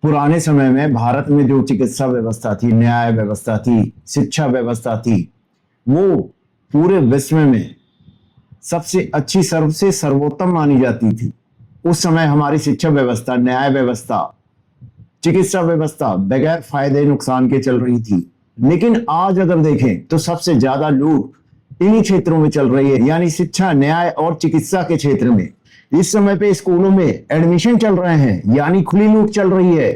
पुराने समय में भारत में जो चिकित्सा व्यवस्था थी, न्याय व्यवस्था थी, शिक्षा व्यवस्था थी, वो पूरे विश्व में सबसे अच्छी, सबसे सर्वोत्तम मानी जाती थी। उस समय हमारी शिक्षा व्यवस्था, न्याय व्यवस्था, चिकित्सा व्यवस्था बगैर फायदे नुकसान के चल रही थी। लेकिन आज अगर देखें तो सबसे ज्यादा लूट इन्हीं क्षेत्रों में चल रही है, यानी शिक्षा, न्याय और चिकित्सा के क्षेत्र में। इस समय पे स्कूलों में एडमिशन चल रहे हैं, यानी खुली लूट चल रही है।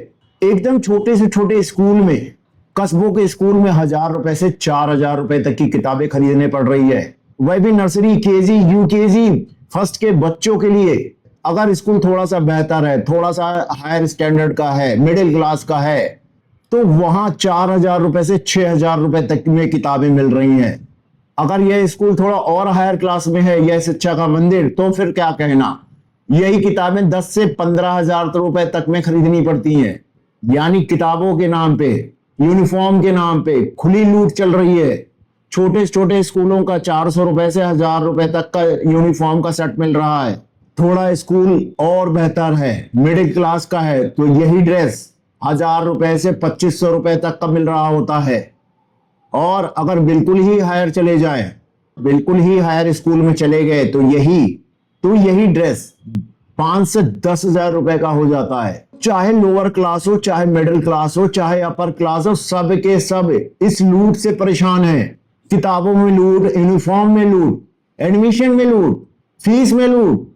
एकदम छोटे से छोटे स्कूल में, कस्बों के स्कूल में 1,000 रुपए से 4,000 रुपए तक की किताबें खरीदने पड़ रही है। वह भी नर्सरी, केजी, यूकेजी, फर्स्ट के बच्चों के लिए। अगर स्कूल थोड़ा सा बेहतर है, थोड़ा सा हायर स्टैंडर्ड का है, मिडिल क्लास का है, तो वहां 4,000 रुपए से 6,000 रुपए तक में किताबें मिल रही हैं। अगर यह स्कूल थोड़ा और हायर क्लास में है, यह शिक्षा का मंदिर, तो फिर क्या कहना, यही किताबें 10 से 15,000 रुपए तक में खरीदनी पड़ती हैं। यानी किताबों के नाम पे, यूनिफॉर्म के नाम पे खुली लूट चल रही है। छोटे छोटे स्कूलों का 400 रुपए से 1,000 रुपए तक का यूनिफॉर्म का सेट मिल रहा है। थोड़ा स्कूल और बेहतर है, मिडिल क्लास का है, तो यही ड्रेस 1,000 रुपए से 2,500 रुपए तक का मिल रहा होता है। और अगर बिल्कुल ही हायर चले जाए, बिल्कुल ही हायर स्कूल में चले गए, तो यही ड्रेस 5 से 10,000 रुपए का हो जाता है। चाहे लोअर क्लास हो, चाहे मिडिल क्लास हो, चाहे अपर क्लास हो, सब के सब इस लूट से परेशान हैं। किताबों में लूट, यूनिफॉर्म में लूट, एडमिशन में लूट, फीस में लूट।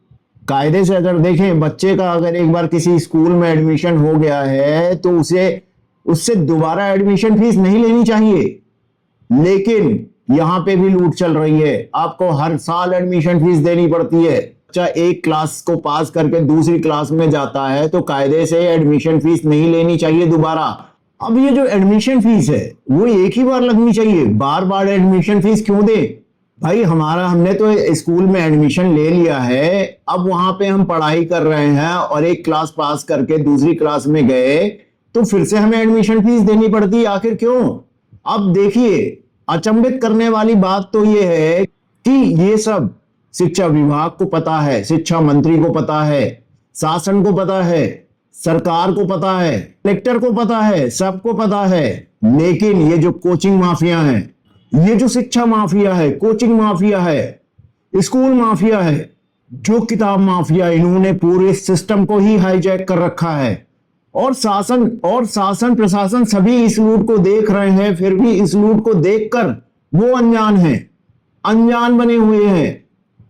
कायदे से अगर देखें, बच्चे का अगर एक बार किसी स्कूल में एडमिशन हो गया है तो उससे दोबारा एडमिशन फीस नहीं लेनी चाहिए। लेकिन यहां पे भी लूट चल रही है। आपको हर साल एडमिशन फीस देनी पड़ती है। बच्चा एक क्लास को पास करके दूसरी क्लास में जाता है तो कायदे से एडमिशन फीस नहीं लेनी चाहिए दोबारा। अब ये जो एडमिशन फीस है वो एक ही बार लगनी चाहिए। बार बार एडमिशन फीस क्यों दे भाई? हमने तो स्कूल में एडमिशन ले लिया है, अब वहां पे हम पढ़ाई कर रहे हैं और एक क्लास पास करके दूसरी क्लास में गए तो फिर से हमें एडमिशन फीस देनी पड़ती है। आखिर क्यों? अब देखिए, अचंभित करने वाली बात तो ये है कि ये सब शिक्षा विभाग को पता है, शिक्षा मंत्री को पता है, शासन को पता है, सरकार को पता है, कलेक्टर को पता है, सबको पता है। लेकिन ये जो कोचिंग माफिया है, ये जो शिक्षा माफिया है, कोचिंग माफिया है, स्कूल माफिया है, जो किताब माफिया, इन्होंने पूरे सिस्टम को ही हाईजैक कर रखा है। और शासन प्रशासन सभी इस लूट को देख रहे हैं, फिर भी इस लूट को देखकर वो अनजान हैं, अनजान बने हुए हैं।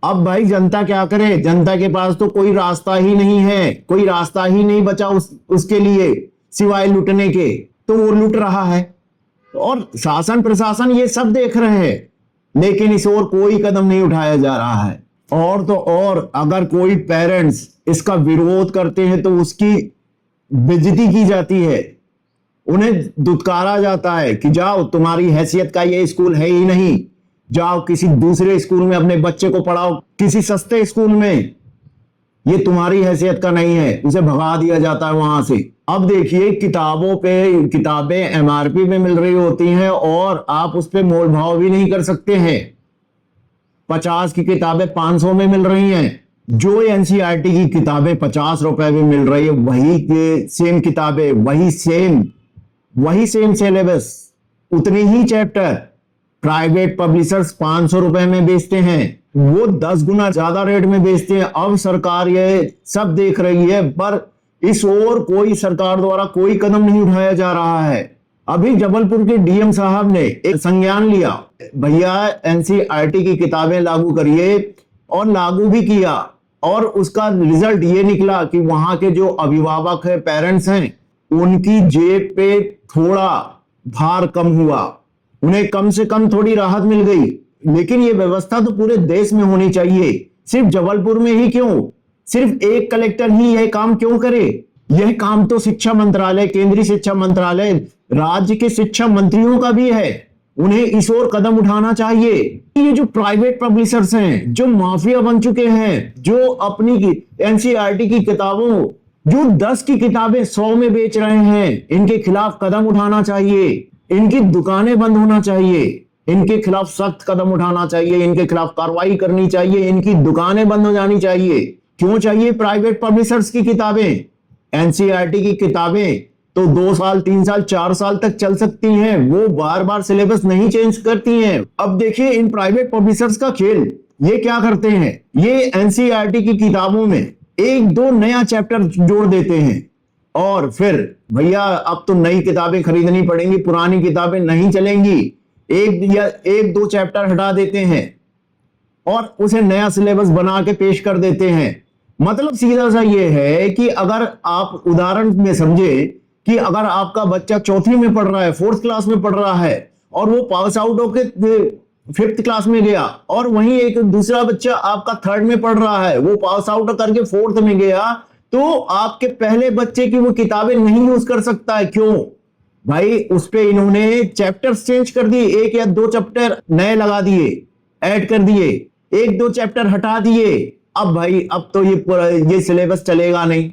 अब भाई जनता क्या करे? जनता के पास तो कोई रास्ता ही नहीं है, कोई रास्ता ही नहीं बचा उसके लिए सिवाय लूटने के, तो वो लूट रहा है। और शासन प्रशासन ये सब देख रहे हैं, लेकिन इस ओर कोई कदम नहीं उठाया जा रहा है। और तो और, अगर कोई पेरेंट्स इसका विरोध करते हैं तो उसकी बेइज्जती की जाती है, उन्हें दुत्कारा जाता है कि जाओ, तुम्हारी हैसियत का ये स्कूल है ही नहीं, जाओ किसी दूसरे स्कूल में अपने बच्चे को पढ़ाओ, किसी सस्ते स्कूल में, ये तुम्हारी हैसियत का नहीं है, उसे भगा दिया जाता है वहां से। अब देखिए, किताबें एमआरपी में मिल रही होती हैं और आप उस पर मोल भाव भी नहीं कर सकते हैं। 50 की किताबें 500 में मिल रही हैं। जो एनसीईआरटी की किताबें 50 रुपए में मिल रही है, वही सेम किताबें, वही सेम सिलेबस, उतनी ही चैप्टर प्राइवेट पब्लिशर्स 500 रुपए में बेचते हैं, वो 10 गुना ज्यादा रेट में बेचते हैं। अब सरकार ये सब देख रही है, पर इस ओर कोई सरकार द्वारा कोई कदम नहीं उठाया जा रहा है। अभी जबलपुर के डीएम साहब ने एक संज्ञान लिया, भैया एनसीईआरटी की किताबें लागू करिए, और लागू भी किया। और उसका रिजल्ट ये निकला कि वहां के जो अभिभावक है, पेरेंट्स हैं, उनकी जेब पे थोड़ा भार कम हुआ, उन्हें कम से कम थोड़ी राहत मिल गई। लेकिन ये व्यवस्था तो पूरे देश में होनी चाहिए, सिर्फ जबलपुर में ही क्यों? सिर्फ एक कलेक्टर ही यह काम क्यों करे? यह काम तो शिक्षा मंत्रालय, केंद्रीय शिक्षा मंत्रालय, राज्य के शिक्षा मंत्रियों का भी है। उन्हें इस ओर कदम उठाना चाहिए। ये जो प्राइवेट पब्लिशर्स हैं, जो माफिया बन चुके हैं, जो अपनी एनसीईआरटी की किताबों, जो 10 की किताबें 100 में बेच रहे हैं, इनके खिलाफ कदम उठाना चाहिए। इनकी दुकानें बंद होना चाहिए, इनके खिलाफ सख्त कदम उठाना चाहिए, इनके खिलाफ कार्रवाई करनी चाहिए, इनकी दुकानें बंद हो जानी चाहिए। क्यों चाहिए प्राइवेट पब्लिशर्स की किताबें? एनसीईआरटी की किताबें तो 2 साल 3 साल 4 साल तक चल सकती हैं। वो बार बार सिलेबस नहीं चेंज करती हैं। अब देखिए इन प्राइवेट पब्लिशर्स का खेल, ये क्या करते हैं, ये एनसीईआरटी की किताबों में एक दो नया चैप्टर जोड़ देते हैं और फिर भैया अब तो नई किताबें खरीदनी पड़ेंगी, पुरानी किताबें नहीं चलेंगी, एक दो चैप्टर हटा देते हैं और उसे नया सिलेबस बना के पेश कर देते हैं। मतलब सीधा सा ये है कि अगर आप उदाहरण में समझे कि अगर आपका बच्चा चौथी में पढ़ रहा है, 4th क्लास में पढ़ रहा है और वो पास आउट होके 5th क्लास में गया, और वहीं एक दूसरा बच्चा आपका 3rd में पढ़ रहा है, वो पास आउट करके 4th में गया, तो आपके पहले बच्चे की वो किताबें नहीं यूज कर सकता है। क्यों भाई? उस पे इन्होंने चैप्टर्स चेंज कर दिए, 1 या 2 चैप्टर नए लगा दिए, ऐड कर दिए, 1-2 चैप्टर हटा दिए। अब भाई अब तो ये सिलेबस चलेगा नहीं।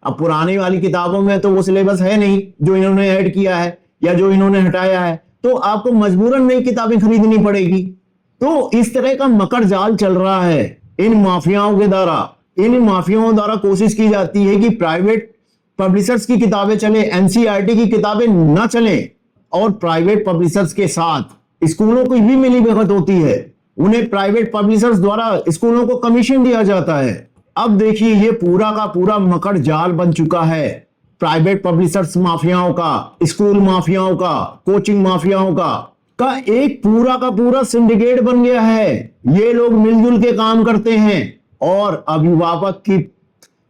अब पुरानी वाली किताबों में तो वो सिलेबस है नहीं जो इन्होंने ऐड किया है या जो इन्होंने हटाया है, तो आपको मजबूरन नई किताबें खरीदनी पड़ेगी। तो इस तरह का मकर जाल चल रहा है इन माफियाओं के द्वारा। इन माफियाओं द्वारा कोशिश की जाती है कि प्राइवेट पब्लिशर्स की किताबें चले, एनसीईआरटी की किताबें ना चले, और प्राइवेट पब्लिशर्स के साथ स्कूलों की भी मिलीभगत होती है। उन्हें प्राइवेट पब्लिशर्स द्वारा स्कूलों को कमीशन दिया जाता है। अब देखिए ये पूरा का पूरा मकर जाल बन चुका है प्राइवेट पब्लिशर्स माफियाओं का, स्कूल माफियाओं का, कोचिंग माफियाओं का एक पूरा का पूरा सिंडिकेट बन गया है। ये लोग मिलजुल के काम करते हैं और अभिभावक की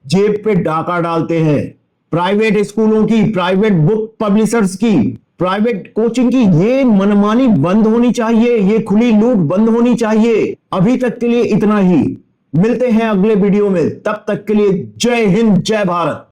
जेब पे डाका डालते हैं। प्राइवेट स्कूलों की, प्राइवेट बुक पब्लिशर्स की, प्राइवेट कोचिंग की ये मनमानी बंद होनी चाहिए, ये खुली लूट बंद होनी चाहिए। अभी तक के लिए इतना ही, मिलते हैं अगले वीडियो में, तब तक के लिए जय हिंद, जय भारत।